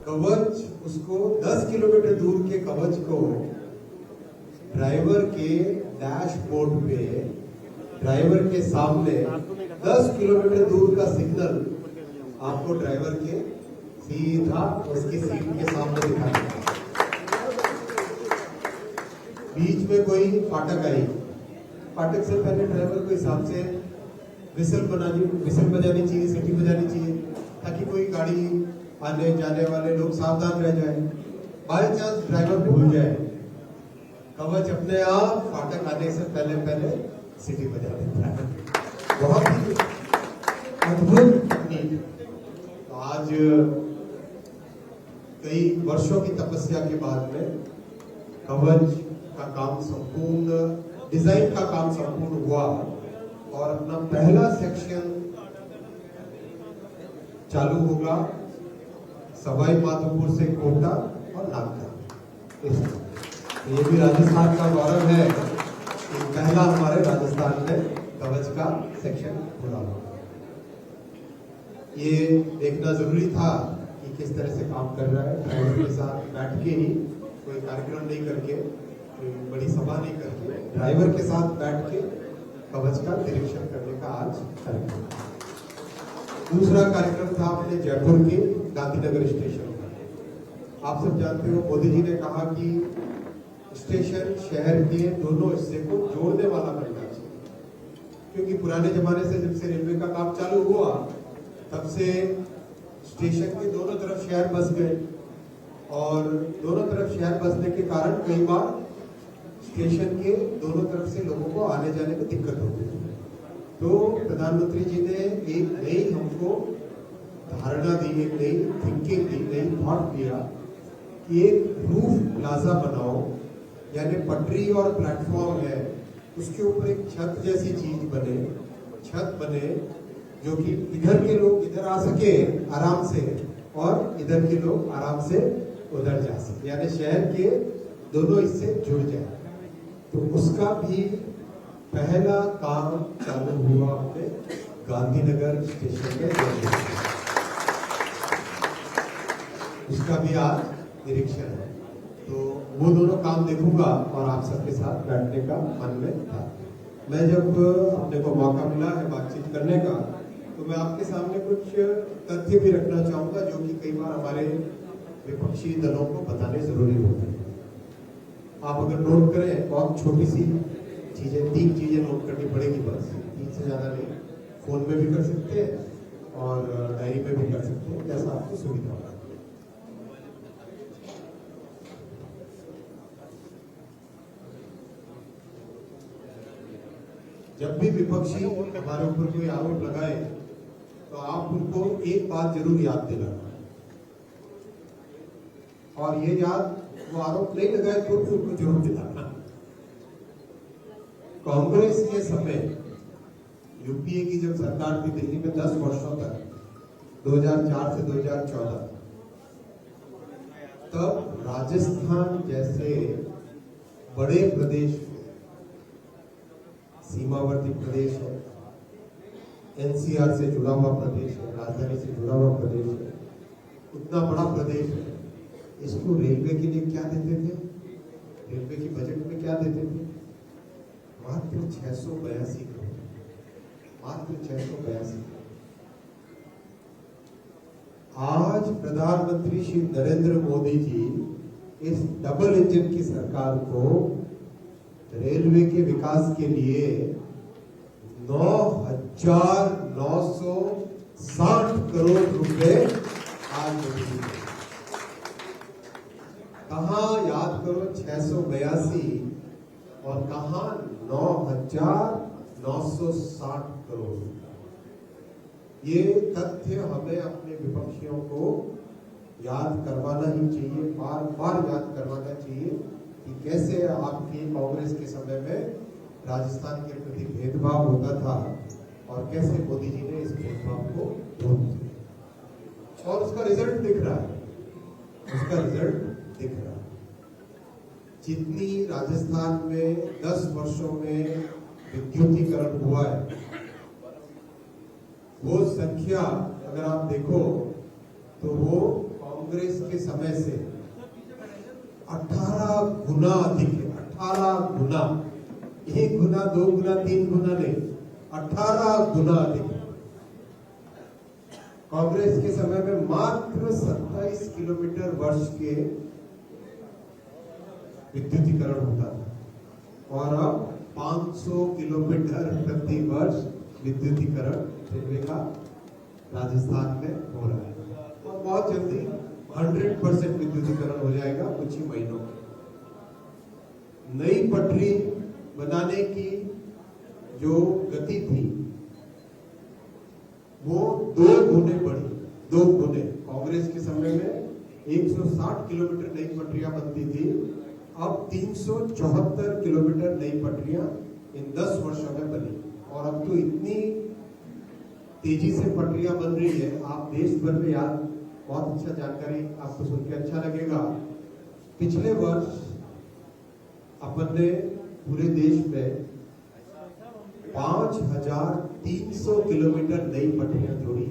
कवच, उसको 10 किलोमीटर दूर के कवच को ड्राइवर के डैशबोर्ड पे, ड्राइवर के सामने 10 किलोमीटर दूर का सिग्नल आपको ड्राइवर के सीधा उसकी सीट के सामने दिखाई। बीच में कोई फाटक आई, फाटक से पहले ड्राइवर को हिसाब से विसल बजानी चाहिए, सीटी बजानी चाहिए, ताकि कोई गाड़ी आने जाने वाले लोग सावधान रह जाए। बाय चांस ड्राइवर भूल जाए, कवच अपने आप फाटक आने से पहले सीटी बजा देता है। बहुत ही अद्भुत तकनीक। आज कई वर्षों की तपस्या के बाद में कवच का काम संपूर्ण, डिजाइन का काम संपूर्ण हुआ और अपना पहला सेक्शन चालू होगा सवाई माधोपुर से कोटा और नागदा। ये भी राजस्थान का गौरव है कि पहला हमारे राजस्थान में कवच का सेक्शन खुला होगा। ये देखना जरूरी था कि किस तरह से काम कर रहा है। ड्राइवर के साथ बैठ के ही, कोई कार्यक्रम नहीं करके, कोई बड़ी सभा नहीं करके, ड्राइवर के साथ बैठ के कवच का निरीक्षण करने का आज कार्यक्रम। दूसरा कार्यक्रम था अपने जयपुर के गांधीनगर स्टेशन का। आप सब जानते हो मोदी जी ने कहा कि स्टेशन शहर के दोनों हिस्से को जोड़ने वाला बनना चाहिए, क्योंकि पुराने जमाने से जब से रेलवे का काम चालू हुआ तब से स्टेशन के दोनों तरफ शहर बस गए और दोनों तरफ शहर बसने के कारण कई बार स्टेशन के दोनों तरफ से लोगों को आने जाने में दिक्कत होती है। तो प्रधानमंत्री जी ने एक नई हमको धारणा दी, एक नई थिंकिंग दी, नई थॉट दिया कि एक रूफ प्लाजा बनाओ, यानी पटरी और प्लेटफॉर्म है, उसके ऊपर एक छत जैसी चीज बने, छत बने जो कि इधर के लोग इधर आ सके आराम से और इधर के लोग आराम से उधर जा सके, यानी शहर के दोनों हिस्से जुड़ जाए। तो उसका भी पहला काम चालू हुआ अपने गांधीनगर स्टेशन में। उसका भी आज निरीक्षण है, तो वो दोनों काम देखूंगा और आप सबके साथ बैठने का मन में था। मैं जब अपने को मौका मिला है बातचीत करने का, तो मैं आपके सामने कुछ तथ्य भी रखना चाहूंगा जो कि कई बार हमारे विपक्षी दलों को बताने जरूरी होते हैं। आप अगर नोट करें, बहुत छोटी सी चीजें, 3 चीजें नोट करनी पड़ेगी बस, 3 से ज्यादा नहीं। फोन में भी कर सकते हैं और डायरी में भी कर सकते हैं, जैसा आपको सुविधा होगा। जब भी विपक्षी हमारे ऊपर कोई आरोप लगाए तो आप उनको एक बात जरूर याद दिलाना, और ये याद, वो आरोप नहीं लगाए तो भी उनको जरूर दिलाना। कांग्रेस के समय यूपीए की जब सरकार थी दिल्ली में 10 वर्षों तक, 2004 से 2014, तब राजस्थान जैसे बड़े प्रदेश, सीमावर्ती प्रदेश है, एनसीआर से जुड़ा हुआ प्रदेश है, राजधानी से जुड़ा हुआ प्रदेश है, इतना बड़ा प्रदेश है, इसको रेलवे के लिए क्या देते थे? रेलवे की बजट में क्या देते थे? मात्र 682 करोड़, मात्र 682। आज प्रधानमंत्री श्री नरेंद्र मोदी जी इस डबल इंजन की सरकार को रेलवे के विकास के लिए 9,960 करोड़ रुपए आज मोदी जी। कहां याद करो 682 और कहां 9,960 करोड़। ये तथ्य हमें अपने विपक्षियों को याद करवाना ही चाहिए, बार बार याद करवाना चाहिए कि कैसे आपकी कांग्रेस के समय में राजस्थान के प्रति भेदभाव होता था और कैसे मोदी जी ने इस भेदभाव को दूर किया। और उसका रिजल्ट दिख रहा है, उसका रिजल्ट दिख रहा है। जितनी राजस्थान में 10 वर्षों में विद्युतीकरण हुआ है, वो संख्या अगर आप देखो तो वो कांग्रेस के समय से 18 गुना अधिक है। 18 गुना, 1 गुना 2 गुना 3 गुना नहीं, 18 गुना अधिक है। कांग्रेस के समय में मात्र 27 किलोमीटर वर्ष के विद्युतीकरण होता था और अब 500 किलोमीटर प्रति वर्ष विद्युतीकरण रेलवे का राजस्थान में हो रहा है और बहुत जल्दी 100% विद्युतीकरण हो जाएगा कुछ ही महीनों में। नई पटरी बनाने की जो गति थी वो 2 गुने बढ़ी, 2 गुने। कांग्रेस के समय में 160 किलोमीटर नई पटरियां बनती थी, अब 374 किलोमीटर नई पटरियां इन 10 वर्षों में बनी और अब तो इतनी तेजी से पटरियां बन रही है, आप देश भर में यार बहुत अच्छा जानकारी आपको सुन के अच्छा लगेगा। पिछले वर्ष अपन ने पूरे देश में 5300 किलोमीटर नई पटरियां जोड़ी।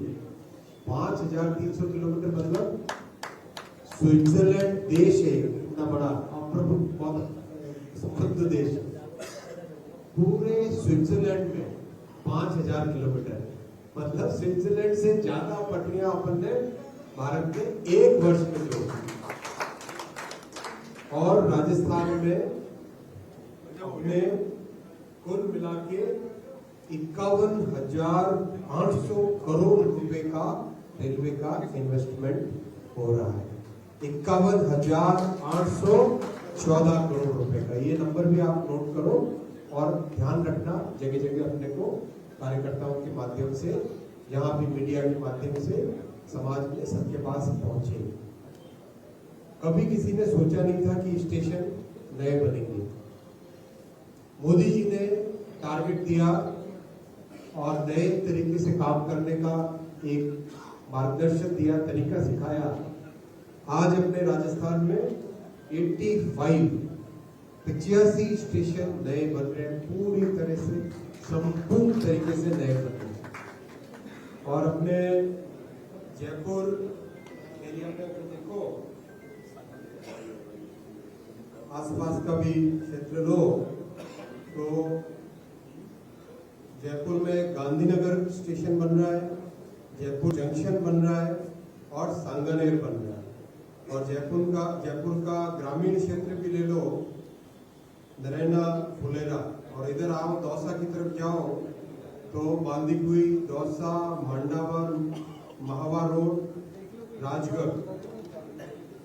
5300 किलोमीटर मतलब स्विट्जरलैंड देश है, इतना बड़ा बहुत समृद्ध देश, पूरे स्विट्जरलैंड में 5000 किलोमीटर है। मतलब स्विट्जरलैंड से ज्यादा पटरियां अपन ने भारत में 1 वर्ष में जोड़ी। और राजस्थान में हमने कुल मिला के 51,800 करोड़ रुपए का रेलवे का इन्वेस्टमेंट हो रहा है। 51,814 करोड़ रुपए का, ये नंबर भी आप नोट करो और ध्यान रखना। जगह जगह अपने को कार्यकर्ताओं के माध्यम से, यहाँ भी मीडिया के माध्यम से समाज में सबके पास पहुंचे। कभी किसी ने सोचा नहीं था कि स्टेशन नए बनेंगे। मोदी जी ने टारगेट दिया और नए तरीके से काम करने का एक मार्गदर्शन दिया, तरीका सिखाया। आज अपने राजस्थान में 85 स्टेशन नए बन रहे हैं, पूरी तरह से संपूर्ण तरीके से नए बन रहे हैं। और अपने जयपुर एरिया में अगर देखो, आसपास का भी क्षेत्र लो, तो जयपुर में गांधीनगर स्टेशन बन रहा है, जयपुर जंक्शन बन रहा है और सांगानेर बन रहा है। और जयपुर का ग्रामीण क्षेत्र भी ले लो, नरैना, फुलेरा, और इधर आओ दौसा की तरफ जाओ तो बांदीकुई, दौसा, मंडावर, महावा रोड, राजगढ़,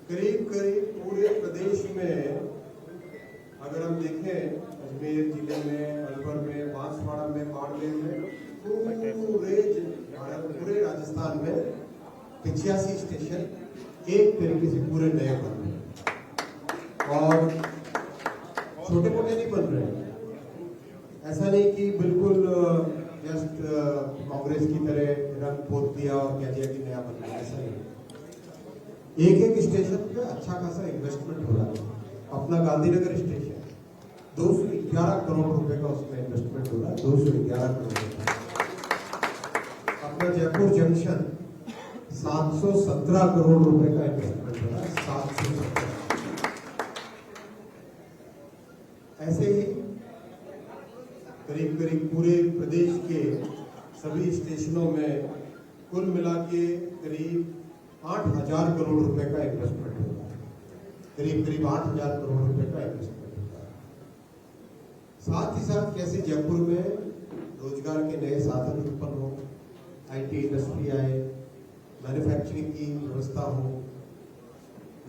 करीब पूरे प्रदेश में अगर हम देखें, अजमेर जिले में, अलवर में, बांसवाड़ा में, बाड़मेर में, पूरे राजस्थान में 85 स्टेशन एक तरीके से पूरे नए बन रहे और छोटे मोटे नहीं बन रहे। ऐसा नहीं कि बिल्कुल जस्ट कांग्रेस की तरह रंग पोत दिया और कह दिया कि नया बन रहा है, ऐसा नहीं। एक स्टेशन पे अच्छा खासा इन्वेस्टमेंट हो रहा है। अपना गांधीनगर स्टेशन 211 करोड़ रुपए का उसमें इन्वेस्टमेंट हो रहा है, 211 करोड़ रुपए। अपना जयपुर जंक्शन 717 करोड़ रुपए का इन्वेस्टमेंट हो रहा है, 717। ऐसे ही करीब पूरे प्रदेश के सभी स्टेशनों में कुल मिला के करीब 8,000 करोड़ रुपए का इन्वेस्टमेंट होगा। करीब 8,000 करोड़ रुपए का इन्वेस्टमेंट होगा। साथ ही साथ कैसे जयपुर में रोजगार के नए साधन उत्पन्न हो, आईटी इंडस्ट्री आए, मैन्युफैक्चरिंग की व्यवस्था हो,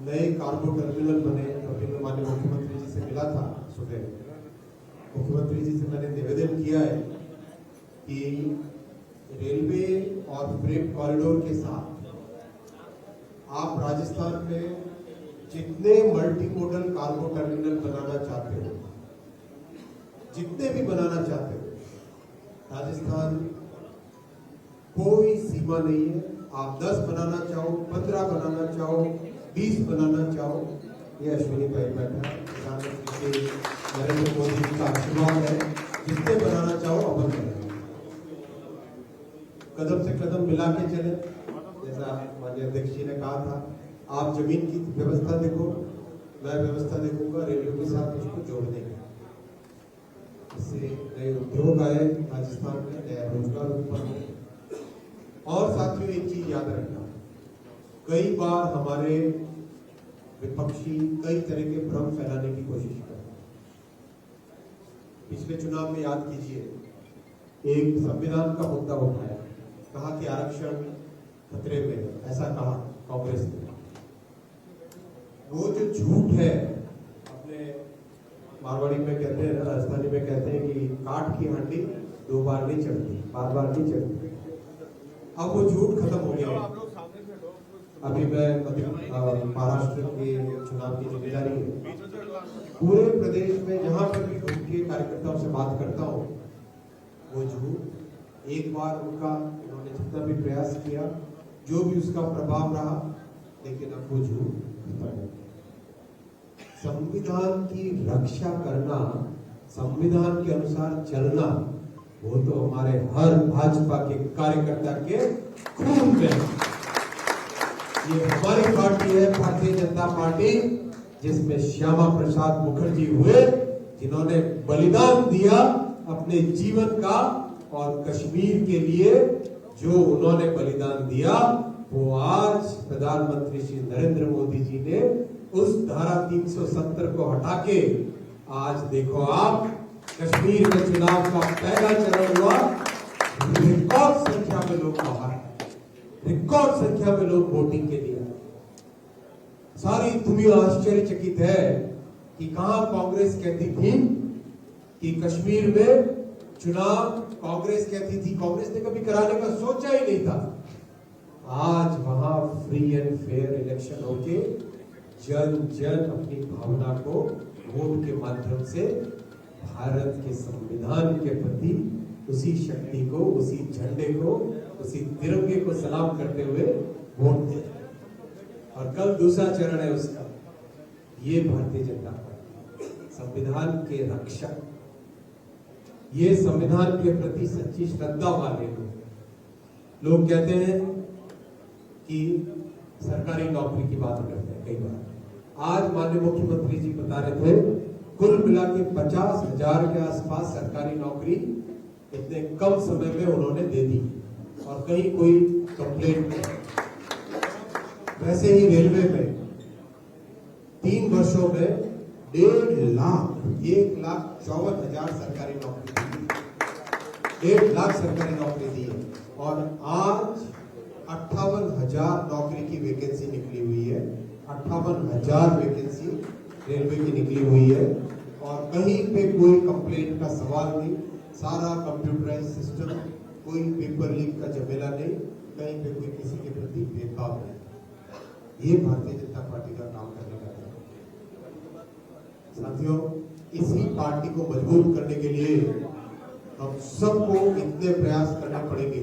नए कार्गो टर्मिनल बने। अभी मैं माननीय मुख्यमंत्री जी से मिला था सुबह, मुख्यमंत्री जी से मैंने निवेदन किया है कि रेलवे और फ्रेट कॉरिडोर के साथ आप राजस्थान में जितने मल्टी मोडल कार्गो टर्मिनल बनाना चाहते हो, जितने भी बनाना चाहते हो, राजस्थान कोई सीमा नहीं है। आप 10 बनाना चाहो, 15 बनाना चाहो, 20 बनाना चाहो, ये अश्विनी भाई बैठा है, प्रधानमंत्री नरेंद्र मोदी जी का आशीर्वाद है, जितने बनाना चाहो अपन करें। कदम से कदम मिला के चले, जैसा माननीय अध्यक्ष जी ने कहा था आप जमीन की व्यवस्था देखो, मैं व्यवस्था देखूंगा रेलवे के साथ उसको जोड़ने का, इससे नए उद्योग आए राजस्थान में, नया रोजगार उत्पन्न हो। और साथियों एक चीज याद रखना, कई बार हमारे विपक्षी कई तरह के भ्रम फैलाने की कोशिश करते हैं। पिछले चुनाव में याद कीजिए एक संविधान का मुद्दा उठाया, कहा कि आरक्षण खतरे में है, ऐसा कहा कांग्रेस ने। वो जो झूठ है, अपने मारवाड़ी में कहते हैं ना, राजस्थानी में कहते हैं कि काठ की हांडी दो बार नहीं चढ़ती, बार बार नहीं चढ़ती। अब वो झूठ खत्म हो गया है। अभी मैं महाराष्ट्र के चुनाव की जिम्मेदारी है, पूरे प्रदेश में जहां पर भी झूठ के कार्यकर्ताओं से बात करता हूं, वो झूठ एक बार उनका उन्होंने जितना भी प्रयास किया, जो भी उसका प्रभाव रहा, लेकिन अब वो झूठ खत्म है। संविधान की रक्षा करना, संविधान के अनुसार चलना, वो तो हमारे हर भाजपा के कार्यकर्ता के खून में है। ये हमारी पार्टी है, भारतीय जनता पार्टी, जिसमें श्यामा प्रसाद मुखर्जी हुए, जिन्होंने बलिदान दिया अपने जीवन का, और कश्मीर के लिए जो उन्होंने बलिदान दिया, वो आज प्रधानमंत्री श्री नरेंद्र मोदी जी ने उस धारा 370 को हटा के, आज देखो आप कश्मीर में चुनाव का पहला चरण हुआ, रिकॉर्ड संख्या में लोग बाहर, रिकॉर्ड संख्या में लोग वोटिंग के लिए। सारी दुनिया आश्चर्यचकित है कि कहां कांग्रेस कहती थी कि कश्मीर में चुनाव कांग्रेस कहती थी, कांग्रेस ने कभी कराने का सोचा ही नहीं था। आज वहां फ्री एंड फेयर इलेक्शन होके जन जन अपनी भावना को वोट के माध्यम से भारत के संविधान के प्रति उसी शक्ति को, उसी झंडे को, उसी तिरंगे को सलाम करते हुए वोट दे। और कल दूसरा चरण है उसका। ये भारतीय जनता पार्टी संविधान के रक्षक, ये संविधान के प्रति सच्ची श्रद्धा वाले लोग कहते हैं कि सरकारी नौकरी की बात करते हैं कई बार। आज माननीय मुख्यमंत्री जी बता रहे थे, कुल मिला के 50,000 के आसपास सरकारी नौकरी इतने कम समय में उन्होंने दे दी, और कहीं कोई कंप्लेंट नहीं। वैसे ही रेलवे में 3 वर्षों में 1,54,000 सरकारी नौकरी दी, 1.5 लाख सरकारी नौकरी दी है। और आज 58,000 नौकरी की वैकेंसी निकली हुई है, 58,000 वैकेंसी रेलवे की निकली हुई है, और कहीं पे कोई कंप्लेंट का सवाल नहीं, सारा कंप्यूटराइज सिस्टम, कोई पेपर लीक का झमेला नहीं, कहीं पे कोई किसी के प्रति भेदभाव नहीं। ये भारतीय जनता पार्टी का काम करने का है। साथियों, इसी पार्टी को मजबूत करने के लिए हम सबको इतने प्रयास करने पड़ेंगे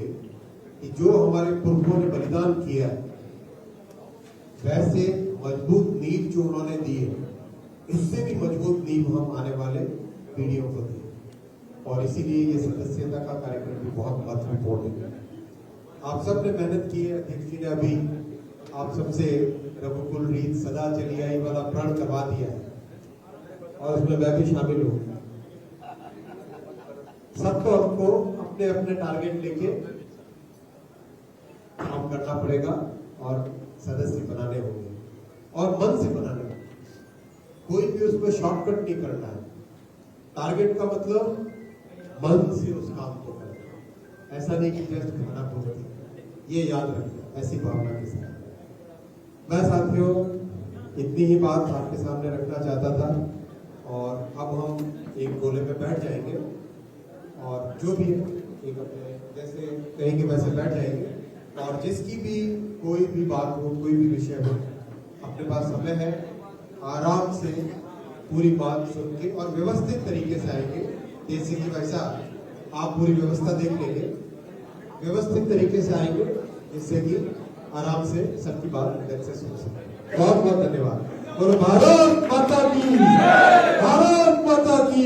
कि जो हमारे पुरखों ने बलिदान किया है, वैसे मजबूत नींव जो उन्होंने दी है, इससे भी मजबूत नींव हम आने वाले पीढ़ियों को दें। और इसीलिए ये सदस्यता का कार्यक्रम भी बहुत महत्वपूर्ण है। आप सब ने मेहनत की है, अध्यक्ष जी ने अभी आप सबसे रघुकुल रीत सदा चली आई वाला प्रण करवा दिया है, और उसमें मैं भी शामिल हूँ। सबको हमको अपने अपने टारगेट लेके काम करना पड़ेगा, और सदस्य बनाने होंगे, और मन से बनाने होंगे। कोई भी उसमें शॉर्टकट नहीं करना है। टारगेट का मतलब मन से उस काम को करना, ऐसा नहीं कि जस्ट खाना पूर्ति। ये याद रखना, ऐसी भावना के साथ। मैं साथियों इतनी ही बात आपके सामने रखना चाहता था, और अब हम एक गोले में बैठ जाएंगे, और जो भी है एक अपने जैसे कहेंगे वैसे बैठ जाएंगे, और जिसकी भी कोई भी बात हो, कोई भी विषय हो, अपने पास समय है, आराम से पूरी बात सुन के और व्यवस्थित तरीके से आएंगे। जैसे कि वैसा आप पूरी व्यवस्था देख लेंगे, व्यवस्थित तरीके से आएंगे, जिससे कि आराम से सबकी बात ध्यान से सुन सकें। बहुत बहुत धन्यवाद। बोलो भारत माता की, भारत माता की।